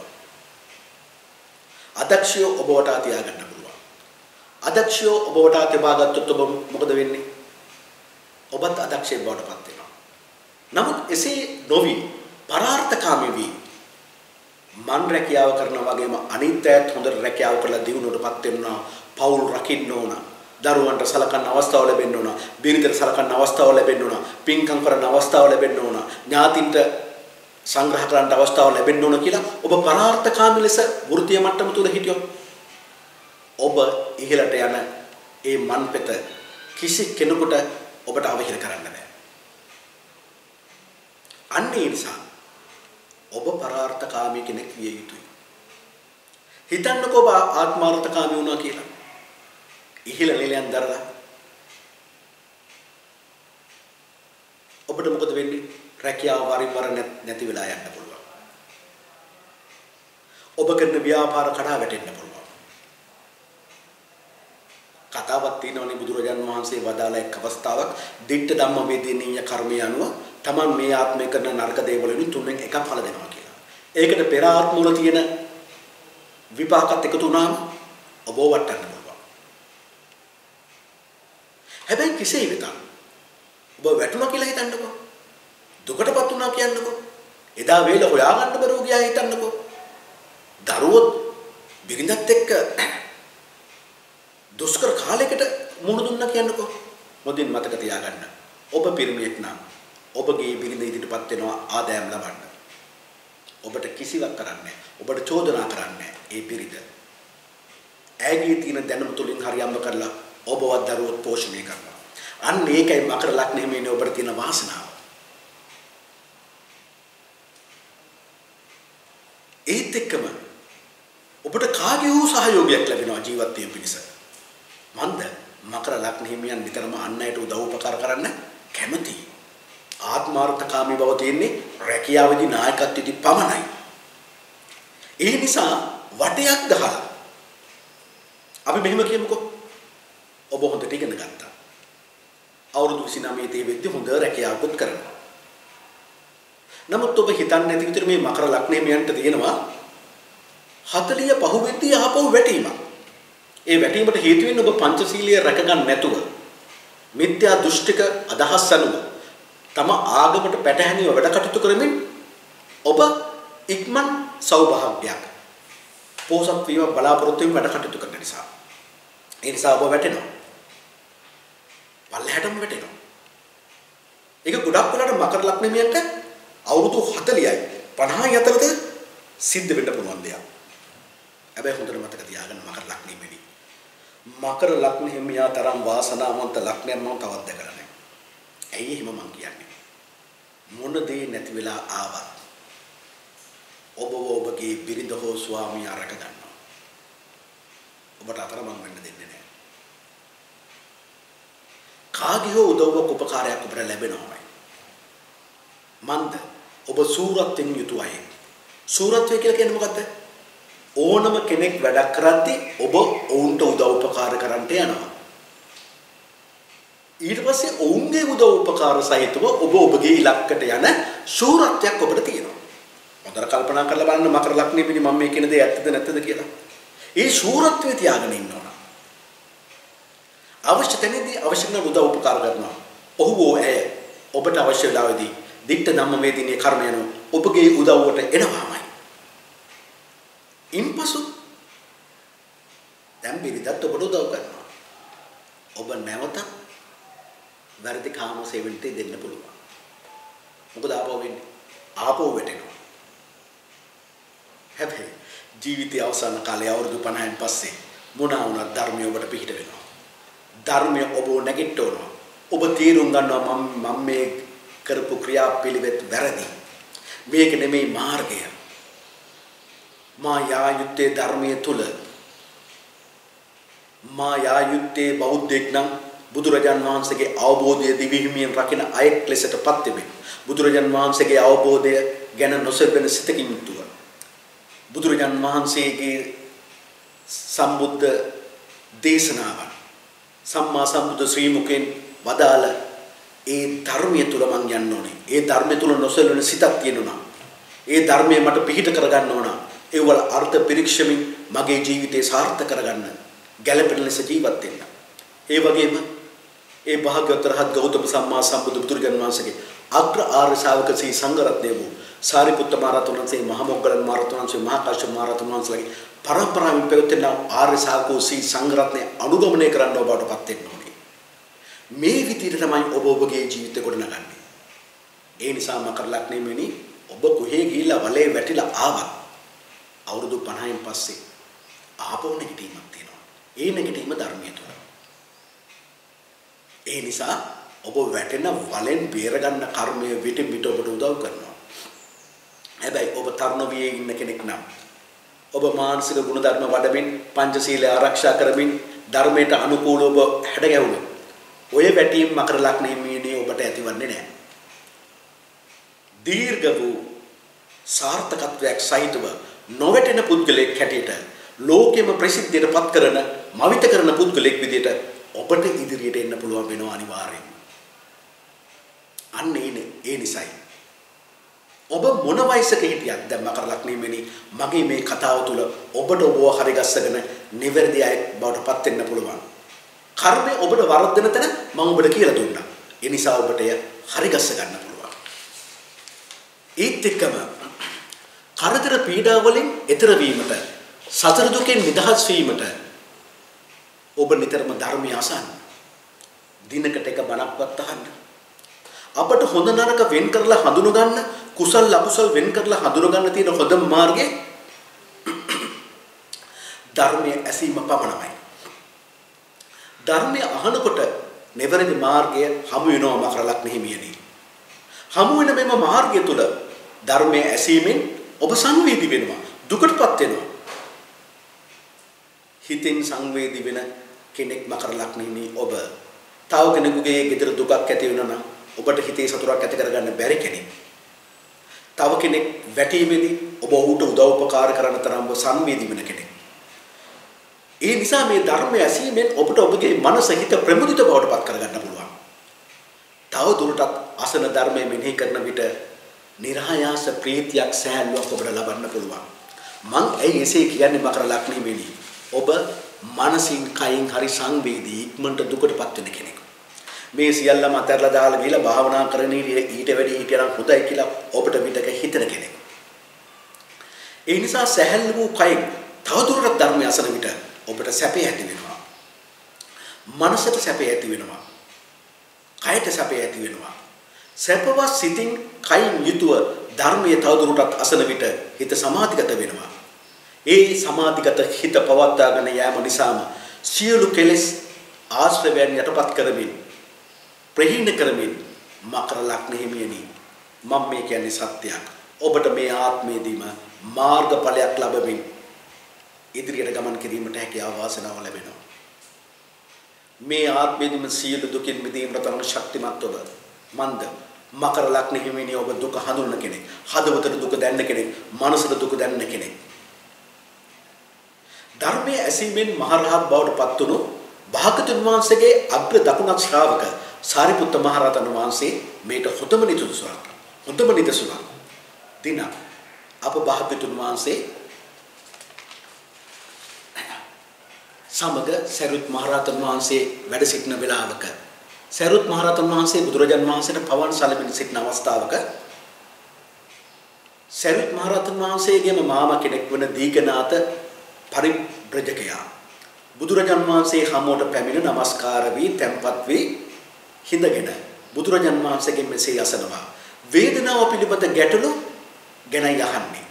අදක්ෂයෝ ඔබ වටා තියාගන්න පුළුවන්. අදක්ෂයෝ ඔබ වටා තියාගත්තොත් ඔබ මොකද වෙන්නේ? ඔබත් අදක්ෂයෙක් බවට පත් වෙනවා. නමුත් එසේ නොවි පරාර්ථකාමී වී මන් රැකියාව කරනවා වගේම අනිත් අයත් හොඳට රැකියාව කරලා දිනුවටපත් වෙනවා. පවුල් රකින්න ඕන. දරුවන්ට සලකන්න අවස්ථාව ලැබෙන්න ඕන. බිරිඳට සලකන්න අවස්ථාව ලැබෙන්න ඕන. පින්කම් කරන්න අවස්ථාව ලැබෙන්න ඕන. ඥාතින්ට සංග්‍රහ කරන්න අවස්ථාව ලැබෙන්න ඕන කියලා ඔබ පරාර්ථකාමී ලෙස වෘත්තීය මට්ටම තුල හිටියොත් ඔබ ඉහළට යන ඒ මන්පෙත කිසි කෙනෙකුට ඔබට අවහිර කරන්න බෑ. අන්න ඒ නිසා ඔබ පරාර්ථකාමී කෙනෙක් විය යුතුයි. හිතන්නකෝ ඔබ ආත්මාර්ථකාමී වුණා කියලා. ඉහළ නිලයන් දරලා ඔබට මොකද වෙන්නේ? රැකියාව වරින් වර නැති වෙලා යන්න පුළුවන්. ඔබ කරන ව්‍යාපාර කඩා වැටෙන්න පුළුවන්. කතාවක් තියෙනවනේ බුදුරජාණන් වහන්සේ වදාළ එක් අවස්ථාවක් දිට්ඨ ධම්මවේදිනීය කර්මය අනුව තමන් මේ ආත්මය කරන නරක දේවලින් තුනෙන් එකක් ඵල දෙනවා කියලා. ඒකට පෙර ආත්මවල තියෙන විපාකත් එකතු වුණාම ඔබ වටන්න පුළුවන්. හැබැයි කෙසේ වෙතත් ඔබ වැටුණා කියලා හිතන්නකෝ. දුකටපත් වුණා කියන්නකෝ. එදා වේල හොයාගන්න බැරුව ගියා හිතන්නකෝ. දරුවොත් බිරිඳත් එක්ක දුෂ්කර කාලයකට මුහුණ දුන්නා කියන්නකෝ. මොදින් මතක තියාගන්න. ඔබ පිරිමියෙක් නම් ඔබගේ බිරිඳ ඉදිරියටපත් වෙනවා ආදායම් ලබන්න. ඔබට කිසිවක් කරන්නේ නැහැ. ඔබට චෝදනා කරන්නේ නැහැ. ඒ බිරිඳ ඇගේ තියෙන දැනුම තුලින් හරියම්ම කරලා ඔබවත් දරුවොත් පෝෂණය කරනවා. අන්න ඒකයි මකර ලග්නෙ හිමිනේ ඔබට තියෙන වාසනාව. ඒත් එක්කම ඔබට කාගේ වූ සහයෝගයක් ලැබෙනවා ජීවත් වීම පිණිස. මන්ද මකර ලග්න හිමියන් නිතරම අන් අයට උදව් උපකාර කරන්න කැමති. ආත්මාර්ථකාමී බව තියෙන්නේ රැකියාවේදී නායකත්වයේදී පමණයි. ඒ නිසා වටයක් ගහලා අපි මෙහෙම කියමුකෝ. ඔබ හොඳට ඉගෙන ගත්තා. අවුරුදු 29 වෙද්දී හොඳ රැකියාවකුත් කරනවා. නමුත් ඔබ හිතන්නේ නැති විදිහට මේ මකර ලග්න හිමියන්ට තියෙනවා 40 පහුවෙද්දී ආපහු වැටීමක්. ඒ වැටීමට හේතු වෙන්නේ ඔබ පංචශීලයේ රැක ගන්න නැතුව මිත්‍යා දෘෂ්ටික අදහස් අනුව තම ආගමට පැටහැනිව වැඩ කටයුතු කරමින් ඔබ ඉක්මන් සෞභාග්‍යයක් පෝසත් වීම බලාපොරොත්තු වෙමින් වැඩ කටයුතු කරන නිසා ඒ නිසා ඔබ වැටෙනවා. පල්ලෙහාටම වැටෙනවා. ඒක ගොඩක් වෙලාවට මකර ලග්නෙමියන්ට අවුරුදු 40යි 50යි අතරද සිද්ධ වෙන්න පුළුවන් දෙයක්. හැබැයි හොඳට මතක තියාගන්න මකර ලග්නෙමියනි. මකර ලග්නෙමියා තරම් වාසනාවන්ත ලග්නයක් මම තවත් දැකලා නැහැ. ඇයි එහෙම මං කියන්නේ? මොන දේ නැති වෙලා ආවත් ඔබගේ බිරිඳ හෝ ස්වාමියා රැක ගන්නවා. ඔබට අතරමං වෙන්න දෙන්නේ නැහැ. කාගේ හෝ උදව්වක් උපකාරයක් ඔබට ලැබෙනවාමයි. මන්ද ඔබ සූරත්වෙන් යුතුවයි. සූරත්වය කියලා කියන්නේ මොකද්ද? ඕනම කෙනෙක් වැඩක් කරද්දී ඔබ ඔවුන්ට උදව් උපකාර කරන්නට යනවා. ඊට පස්සේ ඔවුන්ගේ උදව් උපකාර සහිතව ඔබ ඔබගේ ඉලක්කයට යන සූරත්වයක් ඔබට තියෙනවා. හොඳට කල්පනා කරලා බලන්න මකර ලග්නෙ මම මේ කියන දේ ඇත්තද නැත්තද කියලා. ඒ සූරත්වය තියාගෙන ඉන්න ඕන. අවශ්‍ය තැනදී අවශ්‍ය කරන උදව් උපකාර කරනවා. ඔහු ඇය ඔබට අවශ්‍ය වෙලාවේදී දිට්ඨ ධම්ම වේදිනේ කර්ම යන ඔබගේ උදව්වට එනවාමයි. ඉන්පසු දැන් බිරිඳත් ඔබට උදව් කරනවා. ඔබ නැවත වැරදි කාම සේවනට දෙන්න පුළුවන්. මොකද ආපහු වෙන්නේ? ආපහු වැටෙනවා. හැබැයි ජීවිතයේ අවසාන කාලේ අවුරුදු 50න් පස්සේ මොනවා වුණත් ධර්මය ඔබට පිහිට වෙනවා. ධර්මය ඔබ නැගිටවනවා. ඔබ තීරුම් ගන්නවා මම මේ කරපු ක්‍රියාපිළිවෙත් වැරදි. මේක නෙමෙයි මාර්ගය. මා යා යුත්තේ ධර්මයේ තුල. මා යා යුත්තේ බෞද්ධෙක් නම් බුදුරජාන් වහන්සේගේ අවබෝධය දිවිහිමියෙන් රකින අයෙක් ලෙසටපත් වෙමින් බුදුරජාන් වහන්සේගේ අවබෝධය ගැන නොසෙබෙන සිතකින් යුතුව බුදුරජාන් වහන්සේගේ සම්බුද්ධ දේශනාවන් සම්මා සම්බුද්ධ ශ්‍රී මුඛයෙන් වදාළ ඒ ධර්මයේ තුල මං යන්න ඕනේ. ඒ ධර්මයේ තුල නොසෙලෙන සිතක් තියෙනවා. ඒ ධර්මයේ මට පිහිට කරගන්න ඕන. ඒ වල අර්ථ පරීක්ෂමින් මගේ ජීවිතේ සාර්ථක කරගන්න ගැළපෙන ලෙස ජීවත් වෙන්න. ඒ වගේම ඒ භාග්‍යවතුන් රහත් ගෞතම සම්මා සම්බුදු බුදුරජාණන් වහන්සේගේ අග්‍ර ආර්ය ශාවක ශ්‍රී සංඝ රත්නය වූ සාරිපුත්ත මහ රහතන් වහන්සේ මහා මොග්ගලන් මහ රහතන් වහන්සේ මහා කාශ්‍යප මහ රහතන් වහන්සේගේ පරම්පරාවෙන් පැවැත්වෙන ආර්ය ශාවකෝ ශ්‍රී සංඝ රත්නය අනුගමනය කරන්න ඔබටපත් වෙන්න ඕනේ. මේ විදිහට තමයි ඔබ ඔබගේ ජීවිතය ගොඩනගන්නේ. ඒ නිසා මකර ලග්නෙ ඔබ කොහේ ගිහිල්ලා වලේ වැටිලා ආවත් අවුරුදු 50න් පස්සේ ආපහු නැගිටීමක් තියෙනවා. ඒ නැගිටීම ධර්මයේ තුල. ඒ නිසා ඔබ වැටෙන වලෙන් බේර ගන්න කර්මය විටින් විට ඔබට උදව් කරනවා. හැබැයි ඔබ තරුණ වියේ ඉන්න කෙනෙක් නම් ඔබ මානසික ගුණ ධර්ම වඩමින් පංචශීලය ආරක්ෂා කරමින් ධර්මයට අනුකූලව ඔබ හැඩගැහුණොත් ඔය වැටීම් මකර ලග්නෙ ඔබට ඇතිවන්නේ නැහැ. දීර්ඝ වූ සාර්ථකත්වයක් සහිතව නොවැටෙන පුද්ගලයෙක් හැටියට ලෝකෙම ප්‍රසිද්ධියට පත් කරන මවිත කරන පුද්ගලයෙක් විදිහට ඔබට ඉදිරියට එන්න පුළුවන් වෙනවා අනිවාර්යෙන්. අන්න ඒ නිසයි ඔබ මොන වයසක හිටියත් දැන් මකර ලග්නෙ මගේ මේ කතාව තුළ ඔබට ඔබව හරිගස්සගෙන නිවැරදි අය බවට පත් වෙන්න පුළුවන්. කර්මය ඔබට වරද්දන තැන මම ඔබට කියලා දුන්නා. ඒ නිසා ඔබට එය හරිගස්ස ගන්න පුළුවන්. ඒත් එක්කම කරදර පීඩා වලින් එතර වීමට සතර දුකෙන් නිදහස් වීමට ඔබ නිතරම ධර්මය අසන්න. දිනකට එක බණක්වත් අහන්න. අපට හොඳ නරක වෙන් කරලා හඳුන ගන්න කුසල් අකුසල් වෙන් කරලා හඳුන ගන්න තියෙන හොඳම මාර්ගය ධර්මයේ ඇසීම පමණයි. ධර්මය අහනකොට නිවැරදි මාර්ගය හමු වෙනවා මකර ලග්නෙ. හමු වෙන මෙම මාර්ගය තුල ධර්මයේ ඇසීමෙන් ඔබ සංවේදී වෙනවා, දුකටපත් වෙනවා. හිතෙන් සංවේදී වෙන කෙනෙක් මකර ලග්නෙ ඔබ තව කෙනෙකුගේ ගෙදර දුකක් ඇති වෙනවා නම් ඔබට හිතේ සතුටක් ඇති කරගන්න බැරි කෙනෙක්. තව කෙනෙක් වැටීමේදී ඔබ ඌට උදව් උපකාර කරන තරම් ඔබ සංවේදී වෙන කෙනෙක්. ඒ නිසා මේ ධර්මය ඇසීමෙන් ඔබට ඔබගේ මනස හිත ප්‍රමුදිත බවට පත් කරගන්න පුළුවන්. තව දුරටත් අසන ධර්මයේ මෙනෙහි කරන විට නිර්හයාස ප්‍රීතියක් සෑහලුවක් ඔබට ලබන්න පුළුවන්. මං ඇයි එසේ කියන්නේ මකර ලග්නෙ ඔබ මනසින් කයින් හරි සංවේදී ඉක්මනට දුකටපත් වෙන කෙනෙක්. මේ සියල්ලම අතහැරලා දාලා ගිහලා භාවනා කරන ඊට වැඩි හිටියනම් හොඳයි කියලා ඔබට විතක හිතන කෙනෙක්. ඒ නිසා සැහැල්ලු වූ කයින් තවදුරටත් ධර්මය අසන විට ඔබට සැපේ ඇති වෙනවා. මනසට සැපේ ඇති වෙනවා. කයට සැපේ ඇති වෙනවා. සැපවත් සිතින් කයින් යුතුව ධර්මයේ තවදුරටත් අසන විට හිත සමාධිගත වෙනවා. ඒ සමාධිගත හිත පවත්වාගෙන යාම නිසාම සියලු කෙලෙස් ආශ්‍රවයන් යටපත් කරමින් ප්‍රහීන කරමින් මකර ලග්න හිමියනි මම මේ කියන්නේ සත්‍යයක්. ඔබට මේ ආත්මයේදීම මාර්ගඵලයක් ලැබෙමින් ඉදිරියට ගමන් කිරීමට හැකියාව වාසනාව ලැබෙනවා. මේ ආත්මයේදීම සියලු දුකින් මිදීමට තරම් ශක්තිමත් ඔබ මන්ද මකර ලග්න හිමියනි ඔබ දුක හඳුනන කෙනෙක්. හදවතට දුක දැනෙන කෙනෙක්. මනසට දුක දැනෙන කෙනෙක්. ධර්මයේ ඇසීමෙන් මහරහත් බවට පත් වුණු භාගතුන් වහන්සේගේ අග්‍ර දකුණක් ශ්‍රාවක සාරිපුත්ත මහ රහතන් වහන්සේ මේට හොඳම නිදසුනක්. හොඳම නිදසුනක්. දින අප භාගතුන් වහන්සේ සමග සරුත් මහ රහතන් වහන්සේ වැඩ සිටින වෙලාවක සරුත් මහ රහතන් වහන්සේ බුදුරජාන් වහන්සේට පවන් සැලෙමින් සිටින අවස්ථාවක සරුත් මහ රහතන් වහන්සේගේම මාමා කෙනෙක් වන දීඝනාත පරිබ්‍රජකයා බුදුරජාන් වහන්සේ හමුවට පැමිණ නමස්කාර වී තැන්පත් වී හිඳගෙන බුදුරජාන් වහන්සේගෙන් මෙසේ අසනවා වේදනාව පිළිබඳ ගැටලු ගැනයි අහන්නේ.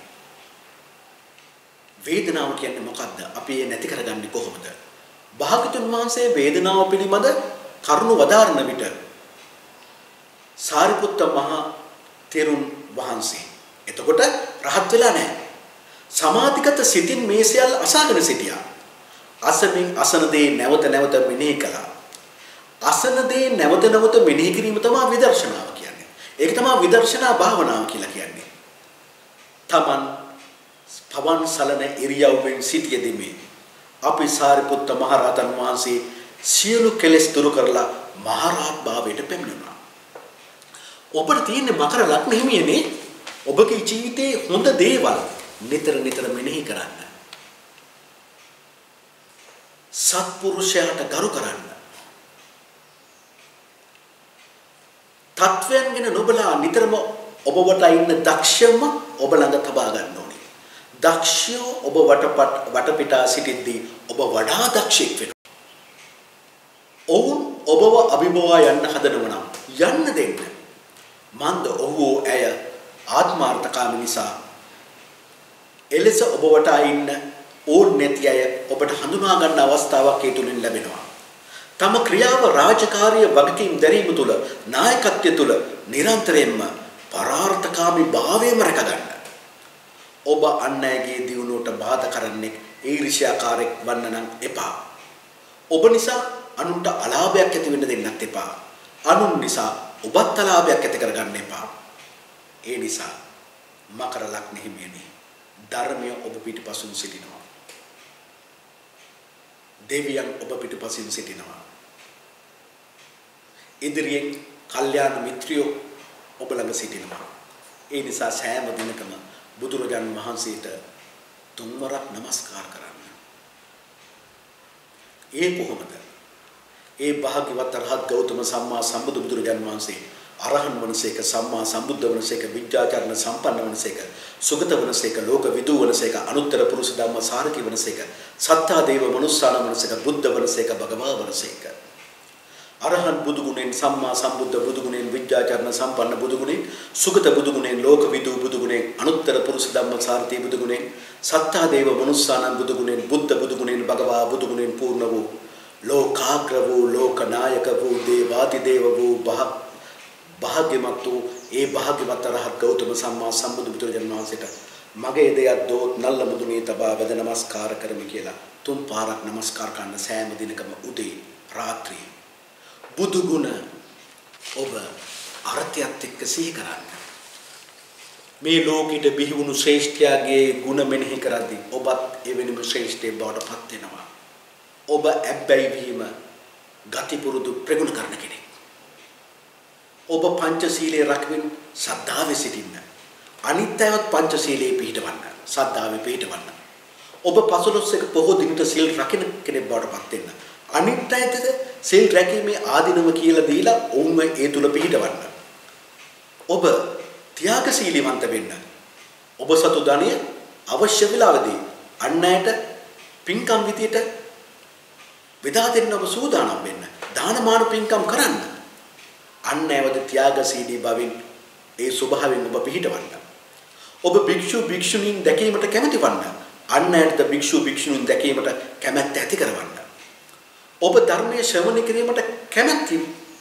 වේදනාව කියන්නේ මොකද්ද? අපි ඒ නැති කරගන්නේ කොහොමද? භාගතුන් වහන්සේ වේදනාව පිළිබඳ කරුණු වදාරන විට සාරිපුත්ත මහ තෙරුන් වහන්සේ එතකොට රහත් වෙලා නැහැ. සමාධිගත සිතින් මේ සියල්ල අසාගෙන සිටියා. අසමින් අසන දේ නැවත නැවත මෙනෙහි කළා. අසන දේ නැවත නැවත මෙනෙහි කිරීම තමයි විදර්ශනාව කියන්නේ. ඒක තමයි විදර්ශනා භාවනාව කියලා කියන්නේ. තමන් පවන් සලන ඉරියව්වෙන් සිටියදී අපි සාරිපුත්ත මහ රහතන් වහන්සේ සියලු කෙලෙස් දුරු කරලා මහරහත් භාවයට පැමිණුණා. ඔබට තියෙන මකර ලග්න හිමියනේ ඔබගේ ජීවිතේ හොඳ දේවල් නිතර නිතර මෙනෙහි කරන්න. සත්පුරුෂයාට ගරු කරන්න. තත්වයන් ගැන නොබලා නිතරම ඔබ වට ඉන්න දක්ෂම ඔබ ළඟ තබා ගන්න ඕනේ. දක්ෂයෝ ඔබ වටපිටා සිටිද්දී ඔබ වඩා දක්ෂෙක් වෙනවා. ඔවුන් ඔබව අභිභවා යන්න හදනවා නම් යන්න දෙන්න. මන්ද ඔහු ඇය ආත්මාර්ථකාමී නිසා එලෙස ඔබ වටා ඉන්න ඕන් නැති අය ඔබට හඳුනා ගන්න අවස්ථාවක් ඒ තුලින් ලැබෙනවා. තම ක්‍රියාව රාජකාරිය වගකීම් දැරීම තුළ නායකත්වය තුළ නිරන්තරයෙන්ම පරාර්ථකාමී භාවයම රැක ගන්න. ඔබ අන් අයගේ දියුණුවට බාධා කරන්නේ ඊර්ෂ්‍යාකාරයක් වන්න නම් එපා. ඔබ නිසා අනුන්ට අලාභයක් ඇති වෙන්න දෙන්නත් එපා. අනුන් නිසා ඔබත් අලාභයක් ඇති කරගන්න එපා. ඒ නිසා මකර ලග්න හිමියනි ධර්මය ඔබ පිටපසින් සිටිනවා. දෙවියන් ඔබ පිටපසින් සිටිනවා. ඉදිරියෙන් කල්යාණ මිත්‍රයෝ ඔබ ළඟ සිටිනවා. ඒ නිසා සෑම දිනකම බුදුරජාණන් වහන්සේට තුන්වරක් නමස්කාර කරන්න. ඒ කොහොමද? ඒ භාග්‍යවත් අරහත් ගෞතම සම්මා සම්බුදු බුදුරජාණන් වහන්සේ අරහන් වනසේක සම්මා සම්බුද්ධ වනසේක විද්‍යාචරණ සම්පන්න වනසේක සුගත වනසේක ලෝක විදූ වනසේක අනුත්තර පුරුෂ ධම්ම සාරකී වනසේක සත්තා දේව මනුස්සාන වනසේක බුද්ධ වනසේක භගවා වනසේක අරහන් බුදු ගුණෙන් සම්මා සම්බුද්ධ බුදු ගුණෙන් විද්‍යාචරණ සම්පන්න බුදු ගුණෙන් සුගත බුදු ගුණෙන් ලෝක විදූ බුදු ගුණෙන් අනුත්තර පුරුෂ ධම්ම සාරකී බුදු ගුණෙන් සත්තා දේව මනුස්සාන බුදු ගුණෙන් බුද්ධ බුදු ගුණෙන් භගවා බුදු ගුණෙන් පූර්ණ වූ ලෝකාග්‍ර වූ ලෝකනායක වූ දේවාති දේව වූ භාග්‍යමත් වූ ඒ භාග්‍යවත් අරහත් ගෞතම සම්මා සම්බුදු බුදුරජාණන් වහන්සේට මගේ දෙයක් දෝත් නල්ල මුදුනේ තබා වැද නමස්කාර කරමි කියලා තුන් පාරක් නමස්කාර කරන සෑම දිනකම උදේ රාත්‍රී බුදු ගුණ ඔබ අර්ථයත් එක්ක සිහි කරන්න. මේ ලෝකෙට බිහි වුණු ශ්‍රේෂ්ඨයාගේ ගුණ මෙනෙහි කරද්දී ඔබත් එවැනිම ශ්‍රේෂ්ඨයෙක් බවට පත් වෙනවා. ඔබ ඇබ්බැහි වීම ගති පුරුදු ප්‍රගුණ කරන කෙනෙක්. ඔබ පංචශීලයේ රැකගෙන සද්ධාවේ සිටින්න. අනිත් අයවත් පංචශීලයේ පිළිපදවන්න. සද්ධාවේ පිළිපදවන්න. ඔබ 15ක පොහොය දිනට සීල් රකින්න කෙනෙක් බවට පත් වෙන්න. අනිත් අයටද සීල් රැකීමේ ආධිනව කියලා දීලා ඔවුන්ව ඒ තුල පිහිටවන්න. ඔබ ත්‍යාගශීලීවන්ත වෙන්න. ඔබ සතු ධනය අවශ්‍ය වෙලාවදී අන් අයට පින්කම් විදියට බෙදා දෙන්න ඔබ සූදානම් වෙන්න. දානමාන පින්කම් කරන්න. අන් අයවද ත්‍යාගශීලී බවින් ඒ ස්වභාවයෙන් ඔබ පිහිටවන්න. ඔබ භික්ෂු භික්ෂුණීන් දැකීමට කැමැති වන්න. අන් අයටද භික්ෂු භික්ෂුණීන් දැකීමට කැමැත්ත ඇති කරවන්න. ඔබ ධර්මයේ ශ්‍රවණය කිරීමට කැමැති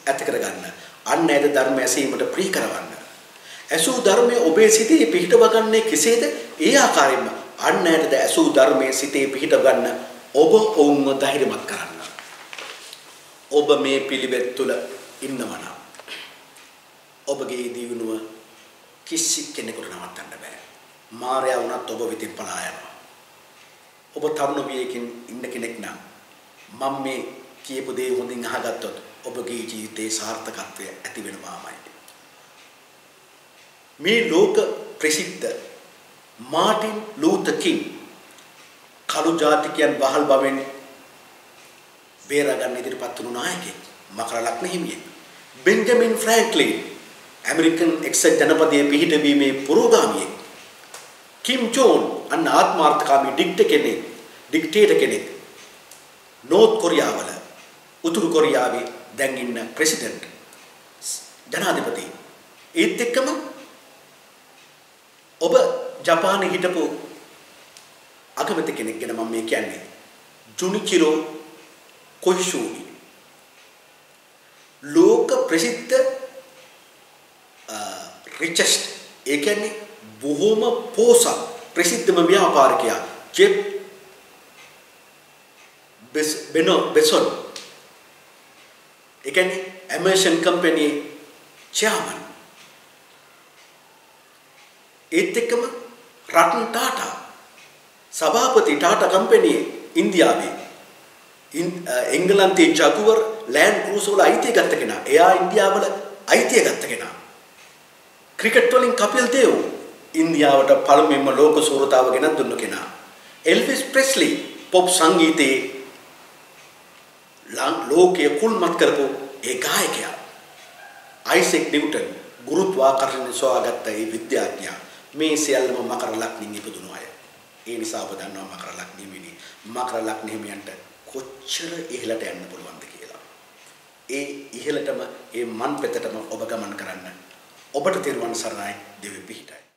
ඇති කරගන්න. අන් අයද ධර්ම ඇසීමට ප්‍රිය කරවන්න. ඇසූ ධර්මයේ ඔබේ සිතේ පිහිටවගන්නේ කෙසේද? ඒ ආකාරයෙන්ම අන් අයටද ඇසූ ධර්මයේ සිතේ පිහිටවගන්න ඔබ ඔවුන්ව ධෛර්යමත් කරන්න. ඔබ මේ පිළිවෙත් තුළ ඉන්නවා නම් ඔබගේ දියුණුව කිසි කෙනෙකුට නවත්තන්න බෑ. මාරයා වුණත් ඔබ වෙතින් පලා යනවා. ඔබ තරුණ වියකින් ඉන්න කෙනෙක් නම් මම මේ කියපු දේ හොඳින් අහගත්තොත් ඔබගේ ජීවිතේ සාර්ථකත්වය ඇති වෙනවාමයි. මේ ලෝක ප්‍රසිද්ධ මාටින් ලූතර් කිං කළු ජාතිකයන් වහල් බවෙන් බේරගන්න ඉදිරිපත් වුණු නායකයෙක්. මකරලක්න හිමියෙක්. බෙන්ජමින් ෆ්‍රැන්ක්ලින් ඇමරිකන් එක්සත් ජනපදයේ පිහිටවීමේ පුරෝගාමියෙක්. කිම් ජෝන් අන්න ආත්මාර්ථකාමී ඩික්ටේටර් කෙනෙක්. නෝර්ත් කොරියාවල උතුරු කොරියාවේ දැන් ඉන්න ප්‍රෙසිඩන්ට් ජනාධිපති. ඒත් එක්කම ඔබ ජපානයේ හිටපු අගමැති කෙනෙක් ගැන මම මේ කියන්නේ. ජුනිචිරෝ කොයිෂූමි. ලෝක ප්‍රසිද්ධ රිචස්ට් ඒ කියන්නේ බොහෝම පෝසත් ප්‍රසිද්ධම ව්‍යාපාරිකයා ජෙෆ් බෙසොස්. ඒ කියන්නේ ඇමර්සන් කම්පැනි චෙයාර්මන්. ඒත් එක්කම රතන් ටාටා සභාපති ටාටා කම්පැනි ඉන්දියාවේ එංගලන්තයේ ජගුවර් ලෑන්ඩ් ක්‍රූසර් වල අයිතිය ගත්ත කෙනා. එයා ඉන්දියාවල අයිතිය ගත්ත කෙනා. ක්‍රිකට් වලින් කපිල් දේව් ඉන්දියාවට පළමුවෙන්ම ලෝක සූරතාව ගෙනත් දුන්න කෙනා. එල්විස් ප්‍රෙස්ලි පොප් සංගීතයේ ලෝකයේ කුල්මත් කරපු ඒ ගායකයා. අයිසෙක් නිව්ටන් ගුරුත්වාකර්ෂණය සොයාගත්ත ඒ විද්‍යාඥයා. මේ සියල්ලම මකර ලග්නෙන් ඉපදුණු අය. ඒ නිසා ඔබ දන්නවා මකර ලග්නෙ මකර ලග්න හිමියන්ට කොච්චර ඉහළට යන්න පුළුවන්ද කියලා. ඒ ඉහළටම ඒ මන් පෙතටම ඔබ ගමන් කරන්න. ඔබට තෙරුවන් සරණයි දෙවි පිහිටයි.